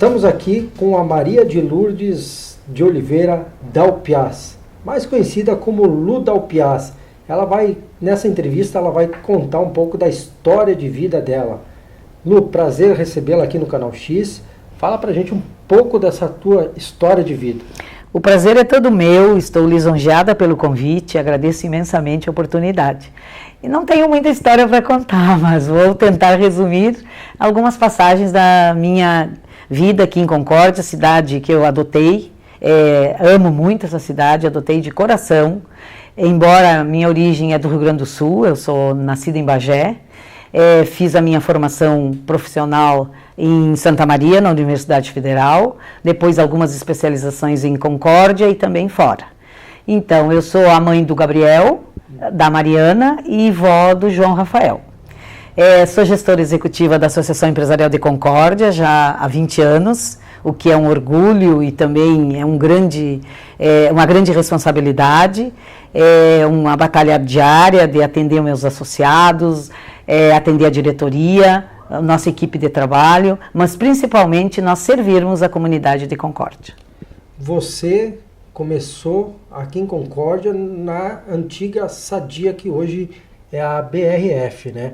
Estamos aqui com a Maria de Lourdes de Oliveira Dalpiaz, mais conhecida como Lu Dalpiaz. Nessa entrevista, ela vai contar um pouco da história de vida dela. Lu, prazer recebê-la aqui no Canal X. Fala pra gente um pouco dessa tua história de vida. O prazer é todo meu, estou lisonjeada pelo convite, agradeço imensamente a oportunidade. E não tenho muita história para contar, mas vou tentar resumir algumas passagens da minha vida aqui em Concórdia, cidade que eu adotei. Amo muito essa cidade, adotei de coração, embora minha origem é do Rio Grande do Sul, eu sou nascida em Bagé. Fiz a minha formação profissional em Santa Maria, na Universidade Federal, depois algumas especializações em Concórdia e também fora. Então, eu sou a mãe do Gabriel, da Mariana e vó do João Rafael. Sou gestora executiva da Associação Empresarial de Concórdia já há 20 anos, o que é um orgulho e também é uma grande responsabilidade, uma batalha diária de atender meus associados, atender a diretoria, a nossa equipe de trabalho, mas principalmente nós servirmos a comunidade de Concórdia. Você começou aqui em Concórdia na antiga Sadia, que hoje é a BRF, né?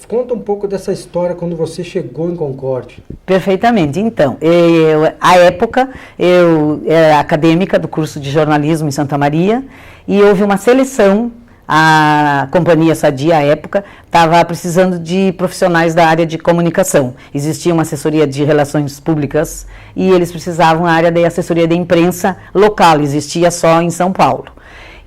Conta um pouco dessa história quando você chegou em Concórdia. Perfeitamente. Então, à época, eu era acadêmica do curso de jornalismo em Santa Maria e houve uma seleção. A companhia Sadia, à época, estava precisando de profissionais da área de comunicação. Existia uma assessoria de relações públicas e eles precisavam da área de assessoria de imprensa local, existia só em São Paulo.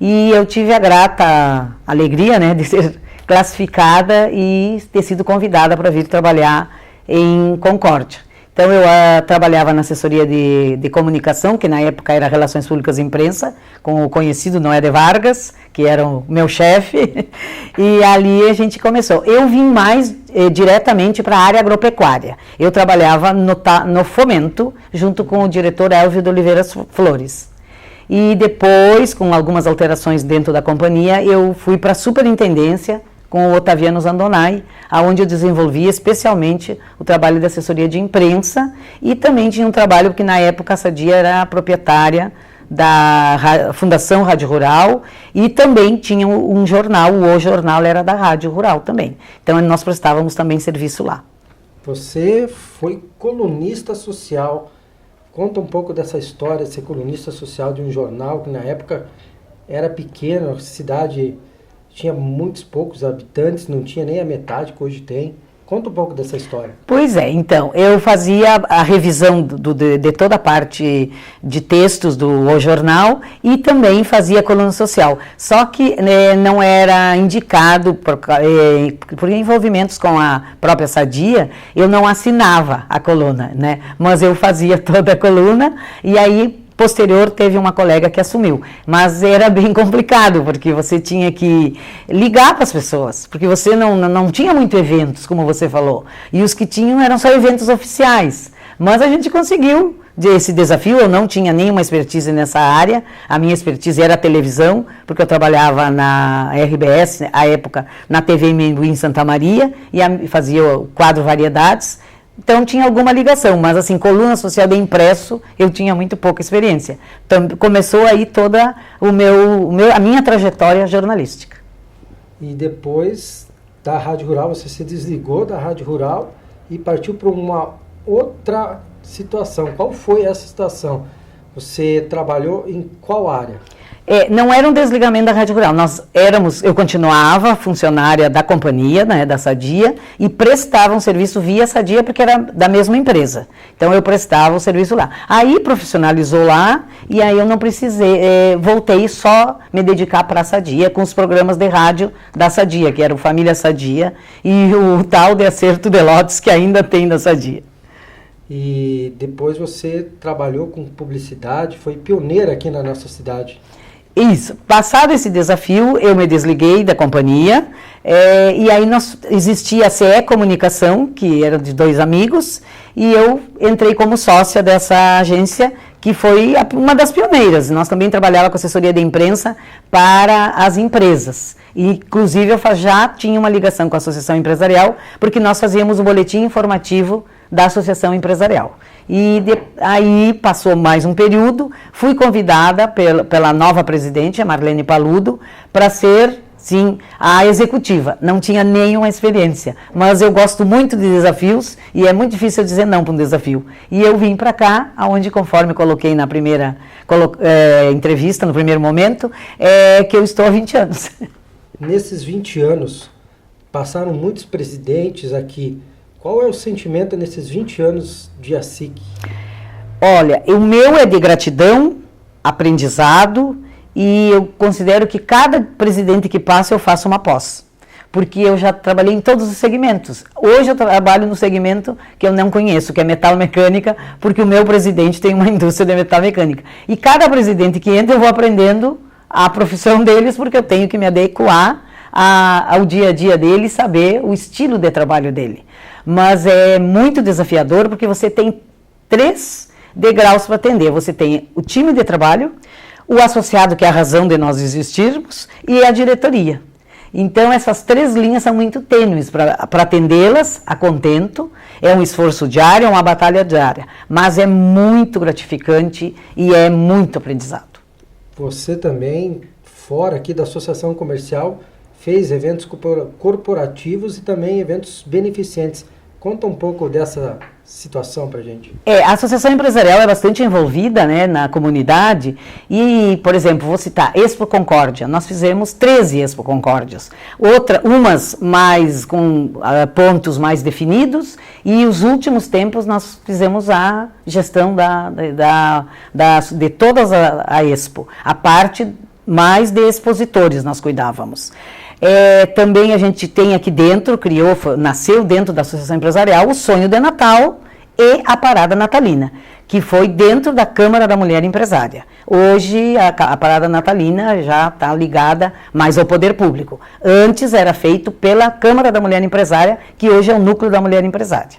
E eu tive a grata alegria, né, de ser classificada e ter sido convidada para vir trabalhar em Concórdia. Então, eu trabalhava na assessoria de comunicação, que na época era Relações Públicas e Imprensa, com o conhecido Noé de Vargas, que era o meu chefe, e ali a gente começou. Eu vim mais diretamente para a área agropecuária. Eu trabalhava no Fomento, junto com o diretor Elvio de Oliveira Flores. E depois, com algumas alterações dentro da companhia, eu fui para a superintendência, com o Otaviano Zandonai, onde eu desenvolvi especialmente o trabalho de assessoria de imprensa e também tinha um trabalho que na época a Sadia era proprietária da Fundação Rádio Rural e também tinha um jornal, o Jornal era da Rádio Rural também. Então nós prestávamos também serviço lá. Você foi colunista social. Conta um pouco dessa história de ser colunista social de um jornal que na época era pequeno, a cidade tinha muitos poucos habitantes, não tinha nem a metade que hoje tem. Conta um pouco dessa história. Pois é, então, eu fazia a revisão de toda a parte de textos do jornal e também fazia coluna social. Só que não era indicado por envolvimentos com a própria Sadia, eu não assinava a coluna, né? Mas eu fazia toda a coluna e aí posterior teve uma colega que assumiu, mas era bem complicado, porque você tinha que ligar para as pessoas, porque você não tinha muito eventos, como você falou, e os que tinham eram só eventos oficiais, mas a gente conseguiu esse desafio. Eu não tinha nenhuma expertise nessa área, a minha expertise era a televisão, porque eu trabalhava na RBS, à época, na TV Imembuí em Santa Maria, e fazia o quadro Variedades. Então tinha alguma ligação, mas assim, coluna social de impresso, eu tinha muito pouca experiência. Então começou aí toda a minha trajetória jornalística. E depois da Rádio Rural, você se desligou da Rádio Rural e partiu para uma outra situação. Qual foi essa situação? Você trabalhou em qual área? Não era um desligamento da Rádio Rural, eu continuava funcionária da companhia, né, da Sadia, e prestava um serviço via Sadia, porque era da mesma empresa. Então eu prestava o serviço lá. Aí profissionalizou lá, e aí eu não precisei, voltei só me dedicar para a Sadia, com os programas de rádio da Sadia, que era o Família Sadia, e o tal de Acerto de Lotes, que ainda tem da Sadia. E depois você trabalhou com publicidade, foi pioneira aqui na nossa cidade. Isso. Passado esse desafio, eu me desliguei da companhia, e aí existia a CE Comunicação, que era de 2 amigos, e eu entrei como sócia dessa agência, que foi uma das pioneiras. Nós também trabalhávamos com assessoria de imprensa para as empresas. Inclusive, eu já tinha uma ligação com a Associação Empresarial, porque nós fazíamos o boletim informativo da Associação Empresarial. Aí passou mais um período, fui convidada pela nova presidente, a Marlene Paludo, para ser, sim, a executiva. Não tinha nenhuma experiência, mas eu gosto muito de desafios e é muito difícil eu dizer não para um desafio. E eu vim para cá, onde, conforme coloquei na primeira entrevista, no primeiro momento, que eu estou há 20 anos. Nesses 20 anos, passaram muitos presidentes aqui. Qual é o sentimento nesses 20 anos de ASIC? Olha, o meu é de gratidão, aprendizado, e eu considero que cada presidente que passa eu faço uma pós, porque eu já trabalhei em todos os segmentos. Hoje eu trabalho no segmento que eu não conheço, que é metal mecânica, porque o meu presidente tem uma indústria de metal mecânica. E cada presidente que entra eu vou aprendendo a profissão deles, porque eu tenho que me adequar ao dia a dia dele e saber o estilo de trabalho dele. Mas é muito desafiador, porque você tem 3 degraus para atender. Você tem o time de trabalho, o associado, que é a razão de nós existirmos, e a diretoria. Então, essas 3 linhas são muito tênues para atendê-las a contento. É um esforço diário, é uma batalha diária, mas é muito gratificante e é muito aprendizado. Você também, fora aqui da Associação Comercial, fez eventos corporativos e também eventos beneficentes. Conta um pouco dessa situação para a gente. A Associação Empresarial é bastante envolvida, né, na comunidade e, por exemplo, vou citar Expo Concórdia. Nós fizemos 13 Expo Concórdias. Umas mais com pontos mais definidos, e os últimos tempos nós fizemos a gestão de todas a Expo. A parte mais de expositores nós cuidávamos. Também a gente tem aqui dentro, nasceu dentro da Associação Empresarial o Sonho de Natal e a Parada Natalina, que foi dentro da Câmara da Mulher Empresária. Hoje a Parada Natalina já está ligada mais ao poder público. Antes era feito pela Câmara da Mulher Empresária, que hoje é o núcleo da Mulher Empresária.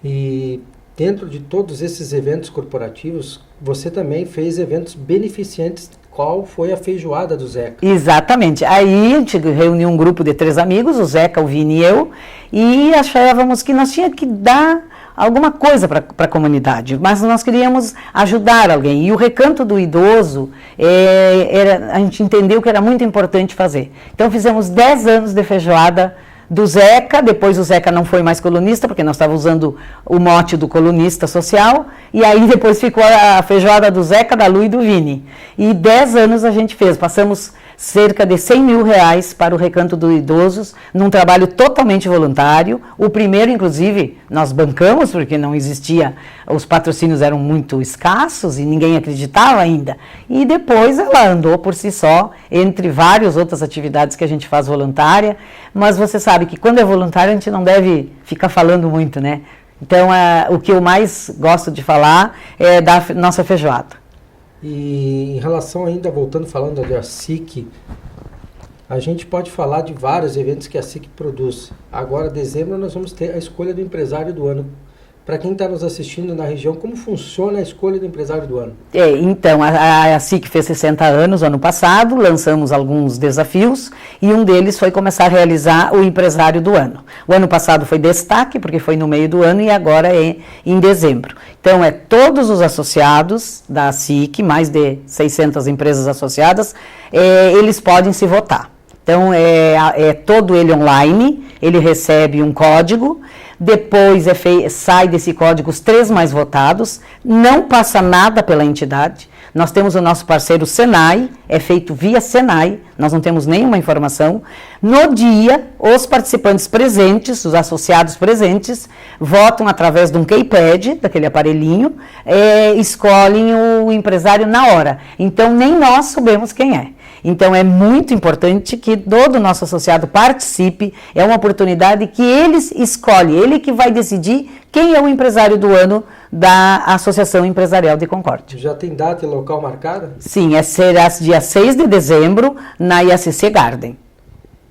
E dentro de todos esses eventos corporativos, você também fez eventos beneficentes. Qual foi a feijoada do Zeca? Exatamente. Aí a gente reuniu um grupo de 3 amigos, o Zeca, o Vini e eu, e achávamos que nós tínhamos que dar alguma coisa para a comunidade, mas nós queríamos ajudar alguém. E o Recanto do Idoso, a gente entendeu que era muito importante fazer. Então fizemos 10 anos de feijoada do Zeca. Depois o Zeca não foi mais colunista, porque nós estávamos usando o mote do colunista social, e aí depois ficou a feijoada do Zeca, da Lu e do Vini. E 10 anos a gente fez, passamos cerca de 100 mil reais para o Recanto dos Idosos, num trabalho totalmente voluntário. O primeiro, inclusive, nós bancamos, porque não existia, os patrocínios eram muito escassos e ninguém acreditava ainda. E depois ela andou por si só, entre várias outras atividades que a gente faz voluntária, mas você sabe que quando é voluntário a gente não deve ficar falando muito, né? Então, o que eu mais gosto de falar é da nossa feijoada. E em relação ainda, falando da ASIC, a gente pode falar de vários eventos que a ASIC produz. Agora, em dezembro, nós vamos ter a escolha do empresário do ano. Para quem está nos assistindo na região, como funciona a escolha do empresário do ano? Então, a ASIC fez 60 anos ano passado, lançamos alguns desafios e um deles foi começar a realizar o empresário do ano. O ano passado foi destaque, porque foi no meio do ano, e agora é em dezembro. Então, todos os associados da ASIC, mais de 600 empresas associadas, eles podem se votar. Então, todo ele online, ele recebe um código. Depois sai desse código os 3 mais votados, não passa nada pela entidade. Nós temos o nosso parceiro Senai, é feito via Senai, nós não temos nenhuma informação. No dia, os participantes presentes, os associados presentes, votam através de um keypad, daquele aparelhinho, escolhem o empresário na hora. Então, nem nós sabemos quem é. Então, é muito importante que todo nosso associado participe, é uma oportunidade que ele escolhe, ele que vai decidir quem é o empresário do ano da Associação Empresarial de Concórdia. Já tem data e local marcada? Sim, será dia 6 de dezembro, na IACC Garden.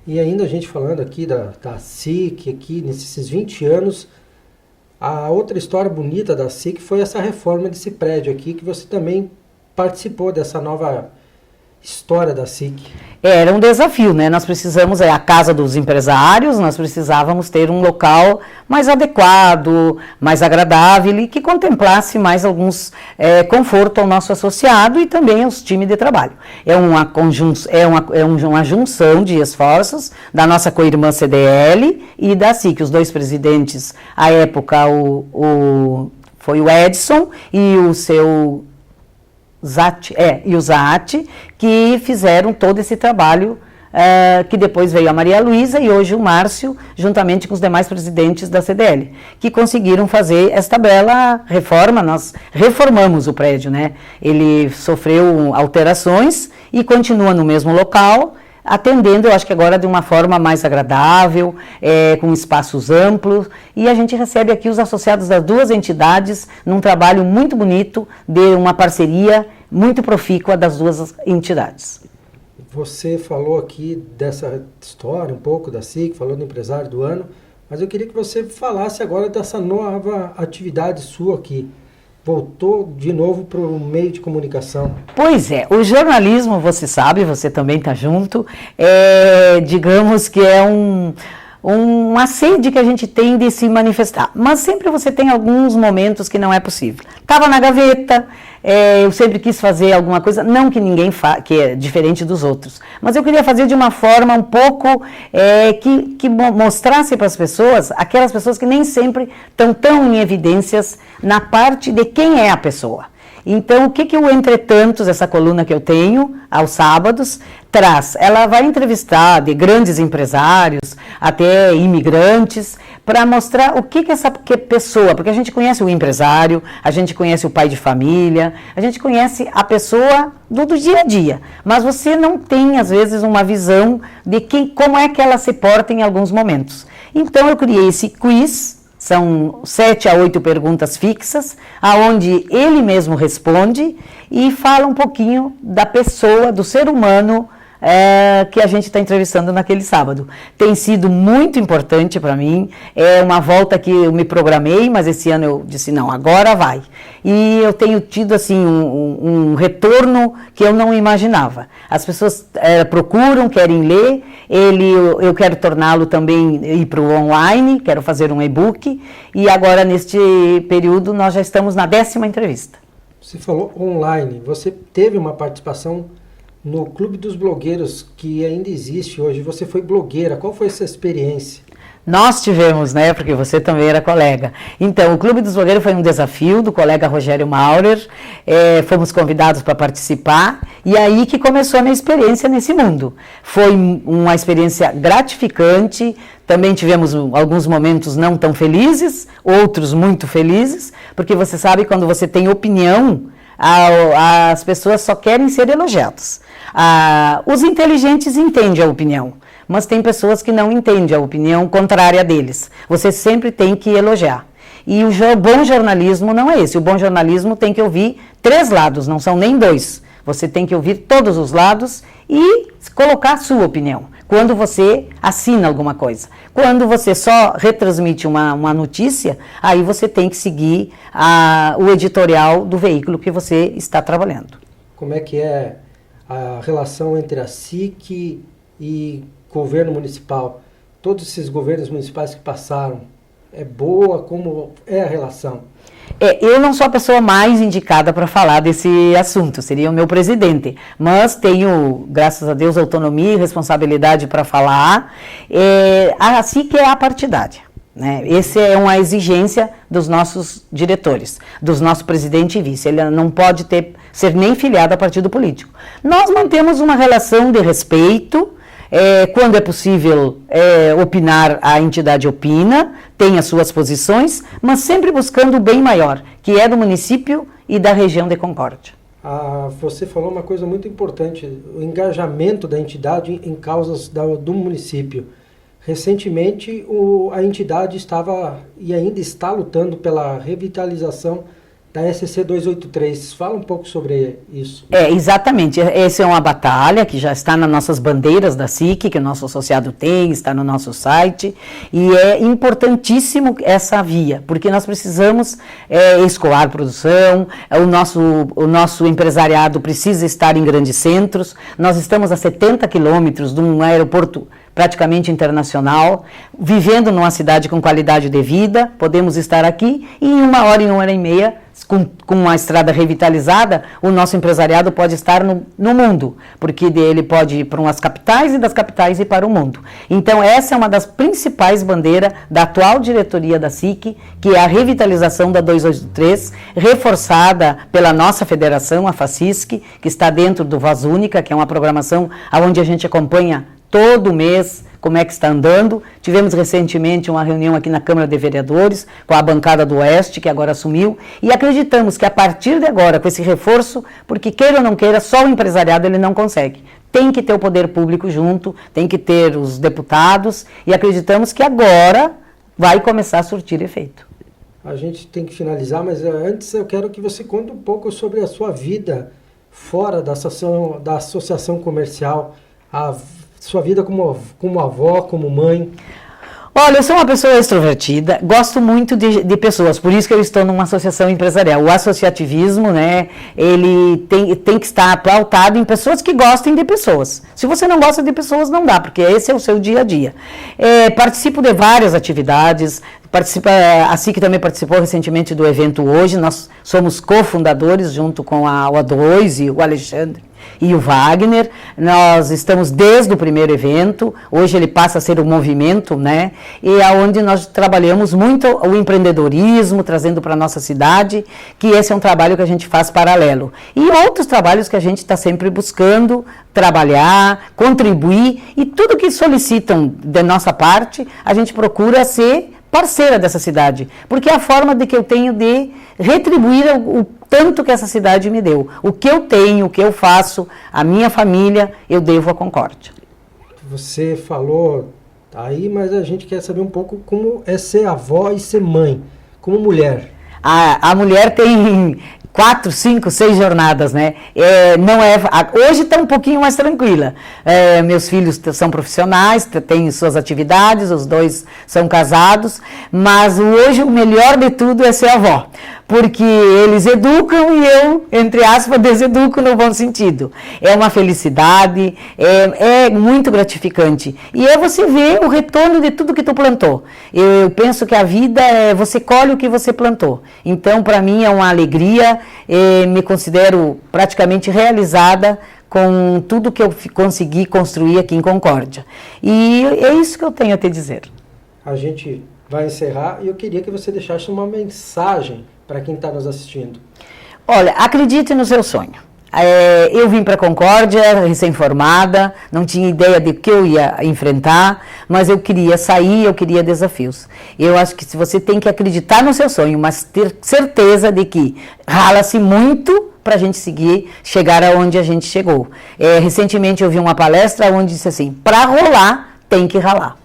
E ainda a gente falando aqui da ASIC, aqui nesses 20 anos, a outra história bonita da ASIC foi essa reforma desse prédio aqui, que você também participou dessa nova história da ASIC. Era um desafio, né? Nós precisamos, a casa dos empresários, nós precisávamos ter um local mais adequado, mais agradável e que contemplasse mais alguns conforto ao nosso associado e também aos times de trabalho. É uma junção de esforços da nossa co-irmã CDL e da SIC, os dois presidentes, à época, foi o Edson e o seu o Zat, que fizeram todo esse trabalho, que depois veio a Maria Luísa e hoje o Márcio, juntamente com os demais presidentes da CDL, que conseguiram fazer esta bela reforma. Nós reformamos o prédio, né? Ele sofreu alterações e continua no mesmo local, atendendo, eu acho que agora de uma forma mais agradável, com espaços amplos, e a gente recebe aqui os associados das duas entidades num trabalho muito bonito, de uma parceria muito profícua das duas entidades. Você falou aqui dessa história, um pouco da SIC, falou do empresário do ano, mas eu queria que você falasse agora dessa nova atividade sua aqui. Voltou de novo para o meio de comunicação. Pois é, o jornalismo, você sabe, você também está junto, digamos que é uma sede que a gente tem de se manifestar, mas sempre você tem alguns momentos que não é possível. Estava na gaveta, eu sempre quis fazer alguma coisa, não que ninguém que é diferente dos outros, mas eu queria fazer de uma forma um pouco que mostrasse para as pessoas, aquelas pessoas que nem sempre estão tão em evidências na parte de quem é a pessoa. Então, o que o Entretantos, essa coluna que eu tenho, aos sábados, traz? Ela vai entrevistar de grandes empresários, até imigrantes, para mostrar o que essa pessoa, porque a gente conhece o empresário, a gente conhece o pai de família, a gente conhece a pessoa do dia a dia, mas você não tem, às vezes, uma visão de como é que ela se porta em alguns momentos. Então, eu criei esse quiz. São 7 a 8 perguntas fixas, aonde ele mesmo responde e fala um pouquinho da pessoa, do ser humano que a gente está entrevistando naquele sábado. Tem sido muito importante para mim, é uma volta que eu me programei, mas esse ano eu disse, não, agora vai. E eu tenho tido assim um retorno que eu não imaginava. As pessoas procuram, querem ler, eu quero torná-lo também, ir para o online, quero fazer um e-book, e agora neste período nós já estamos na 10ª entrevista. Você falou online, você teve uma participação no Clube dos Blogueiros, que ainda existe hoje. Você foi blogueira, qual foi essa experiência? Nós tivemos, né, porque você também era colega. Então, o Clube dos Blogueiros foi um desafio do colega Rogério Maurer, fomos convidados para participar, e aí que começou a minha experiência nesse mundo. Foi uma experiência gratificante, também tivemos alguns momentos não tão felizes, outros muito felizes, porque você sabe, quando você tem opinião, as pessoas só querem ser elogiadas. Os inteligentes entendem a opinião, mas tem pessoas que não entendem a opinião contrária deles. Você sempre tem que elogiar. E o bom jornalismo não é esse. O bom jornalismo tem que ouvir 3 lados, não são nem 2. Você tem que ouvir todos os lados e colocar a sua opinião. Quando você assina alguma coisa. Quando você só retransmite uma notícia, aí você tem que seguir o editorial do veículo que você está trabalhando. Como é que é a relação entre a SIC e governo municipal? Todos esses governos municipais que passaram, é boa? Como é a relação? Eu não sou a pessoa mais indicada para falar desse assunto, seria o meu presidente, mas tenho, graças a Deus, autonomia e responsabilidade para falar. A SIC é apartidária, né? Essa é uma exigência dos nossos diretores, dos nossos presidente e vice. Ele não pode ser nem filiado a partido político. Nós mantemos uma relação de respeito. Quando é possível opinar, a entidade opina, tem as suas posições, mas sempre buscando o bem maior, que é do município e da região de Concórdia. Você falou uma coisa muito importante, o engajamento da entidade em causas do município. Recentemente, a entidade estava e ainda está lutando pela revitalização da SCC 283. Fala um pouco sobre isso. Exatamente. Essa é uma batalha que já está nas nossas bandeiras da SIC, que o nosso associado tem, está no nosso site, e é importantíssimo essa via, porque nós precisamos escoar produção, o nosso empresariado precisa estar em grandes centros, nós estamos a 70 quilômetros de um aeroporto praticamente internacional, vivendo numa cidade com qualidade de vida, podemos estar aqui e em 1 hora e meia, com uma estrada revitalizada, o nosso empresariado pode estar no mundo, porque ele pode ir para umas capitais e das capitais ir para o mundo. Então essa é uma das principais bandeiras da atual diretoria da SIC, que é a revitalização da 283, reforçada pela nossa federação, a FACISC, que está dentro do Voz Única, que é uma programação onde a gente acompanha todo mês como é que está andando. Tivemos recentemente uma reunião aqui na Câmara de Vereadores com a bancada do Oeste, que agora assumiu, e acreditamos que a partir de agora, com esse reforço, porque queira ou não queira, só o empresariado ele não consegue. Tem que ter o poder público junto, tem que ter os deputados, e acreditamos que agora vai começar a surtir efeito. A gente tem que finalizar, mas antes eu quero que você conte um pouco sobre a sua vida fora da associação comercial, a sua vida como avó, como mãe. Olha, eu sou uma pessoa extrovertida, gosto muito de pessoas, por isso que eu estou numa associação empresarial. O associativismo, né, ele tem que estar pautado em pessoas que gostem de pessoas. Se você não gosta de pessoas, não dá, porque esse é o seu dia a dia. Participo de várias atividades, a SIC também participou recentemente do evento Hoje, nós somos cofundadores junto com a O2 e o Alexandre e o Wagner. Nós estamos desde o primeiro evento, hoje ele passa a ser um movimento, né? E é onde nós trabalhamos muito o empreendedorismo, trazendo para a nossa cidade, que esse é um trabalho que a gente faz paralelo. E outros trabalhos que a gente está sempre buscando trabalhar, contribuir, e tudo que solicitam de nossa parte, a gente procura ser parceira dessa cidade, porque é a forma de que eu tenho de retribuir o tanto que essa cidade me deu. O que eu tenho, o que eu faço, a minha família, eu devo à Concórdia. Você falou aí, mas a gente quer saber um pouco como é ser avó e ser mãe, como mulher. A mulher tem 4, 5, 6 jornadas, né? Hoje está um pouquinho mais tranquila. Meus filhos são profissionais, têm suas atividades, os 2 são casados, mas hoje o melhor de tudo é ser avó, porque eles educam e eu, entre aspas, deseduco no bom sentido. É uma felicidade, é muito gratificante. E você vê o retorno de tudo que tu plantou. Eu penso que a vida você colhe o que você plantou. Então, para mim, é uma alegria, me considero praticamente realizada com tudo que eu consegui construir aqui em Concórdia. E é isso que eu tenho a te dizer. A gente vai encerrar e eu queria que você deixasse uma mensagem para quem está nos assistindo. Olha, acredite no seu sonho. Eu vim para Concórdia, recém-formada, não tinha ideia de que eu ia enfrentar, mas eu queria sair, eu queria desafios. Eu acho que você tem que acreditar no seu sonho, mas ter certeza de que rala-se muito para a gente chegar aonde a gente chegou. Recentemente eu vi uma palestra onde disse assim, para rolar tem que ralar.